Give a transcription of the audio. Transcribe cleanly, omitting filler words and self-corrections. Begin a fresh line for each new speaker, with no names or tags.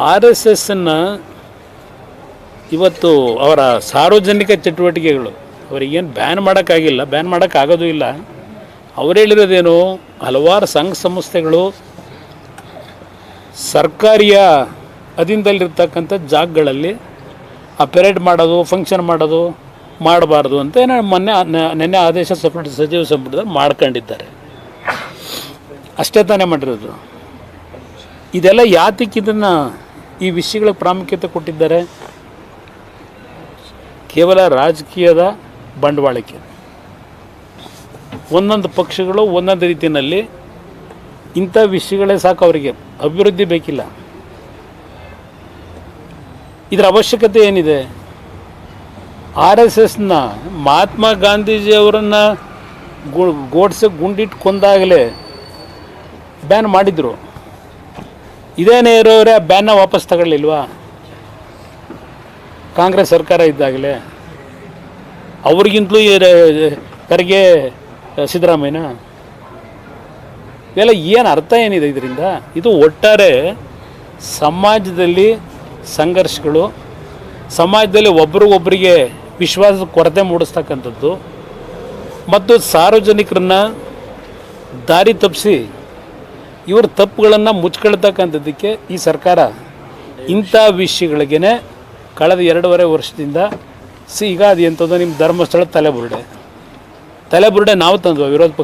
R S ಎಸ್ಸನ್ನು ಇವತ್ತು ಅವರ ಸಾರ್ವಜನಿಕ ಚಟುವಟಿಕೆಗಳು ಅವರಿಗೇನು ಬ್ಯಾನ್ ಮಾಡೋಕ್ಕಾಗಿಲ್ಲ, ಬ್ಯಾನ್ ಮಾಡೋಕ್ಕಾಗೋದು ಇಲ್ಲ. ಅವ್ರು ಹೇಳಿರೋದೇನು, ಹಲವಾರು ಸಂಘ ಸಂಸ್ಥೆಗಳು ಸರ್ಕಾರಿಯ ಅಧೀನದಲ್ಲಿರ್ತಕ್ಕಂಥ ಜಾಗಗಳಲ್ಲಿ ಆ ಪೆರೇಡ್ ಮಾಡೋದು, ಫಂಕ್ಷನ್ ಮಾಡೋದು ಮಾಡಬಾರ್ದು ಅಂತ ನಿನ್ನೆ ಆದೇಶ ಸಚಿವ ಸಂಪುಟದಲ್ಲಿ ಮಾಡ್ಕೊಂಡಿದ್ದಾರೆ. ಅಷ್ಟೇ ತಾನೇ ಮಾಡಿರೋದು. ಇದೆಲ್ಲ ಯಾತಕ್ಕೆ ಈ ವಿಷಯಗಳಿಗೆ ಪ್ರಾಮುಖ್ಯತೆ ಕೊಟ್ಟಿದ್ದಾರೆ? ಕೇವಲ ರಾಜಕೀಯದ ಬಂಡವಾಳಕ್ಕೆ. ಒಂದೊಂದು ಪಕ್ಷಗಳು ಒಂದೊಂದು ರೀತಿಯಲ್ಲಿ ಇಂಥ ವಿಷಯಗಳೇ ಸಾಕು, ಅವರಿಗೆ ಅಭಿವೃದ್ಧಿ ಬೇಕಿಲ್ಲ. ಇದರ ಅವಶ್ಯಕತೆ ಏನಿದೆ? ಆರ್ ಎಸ್ ಎಸ್ನ ಮಹಾತ್ಮ ಗಾಂಧೀಜಿಯವರನ್ನು ಗೋಡ್ಸೆ ಗುಂಡಿಟ್ಟು ಕೊಂದಾಗಲೇ ಬ್ಯಾನ್ ಮಾಡಿದರು. ಇದೇ ನೆಹರೂರೇ ಆ ಬ್ಯಾನ್ನ ವಾಪಸ್ ತಗೊಳ್ಳಿಲ್ವಾ? ಕಾಂಗ್ರೆಸ್ ಸರ್ಕಾರ ಇದ್ದಾಗಲೇ ಅವ್ರಿಗಿಂತಲೂ ಖರ್ಗೆ ಸಿದ್ದರಾಮಯ್ಯನ ಇವೆಲ್ಲ ಏನು ಅರ್ಥ ಏನಿದೆ ಇದರಿಂದ? ಇದು ಒಟ್ಟಾರೆ ಸಮಾಜದಲ್ಲಿ ಸಂಘರ್ಷಗಳು, ಸಮಾಜದಲ್ಲಿ ಒಬ್ರಿಗೊಬ್ಬರಿಗೆ ವಿಶ್ವಾಸದ ಕೊರತೆ ಮೂಡಿಸ್ತಕ್ಕಂಥದ್ದು ಮತ್ತು ಸಾರ್ವಜನಿಕರನ್ನ ದಾರಿ ತಪ್ಪಿಸಿ ಇವ್ರ ತಪ್ಪುಗಳನ್ನು ಮುಚ್ಕೊಳ್ತಕ್ಕಂಥದ್ದಕ್ಕೆ ಈ ಸರ್ಕಾರ ಇಂಥ ವಿಷಯಗಳಿಗೇ ಕಳೆದ 2.5 ವರ್ಷದಿಂದ ಈಗ ಅದು ಎಂಥದ್ದು ನಿಮ್ಮ ಧರ್ಮಸ್ಥಳ ತಲೆಬುರುಡೆ ನಾವು ತಂದ್ವಿ, ವಿರೋಧ ಪಕ್ಷ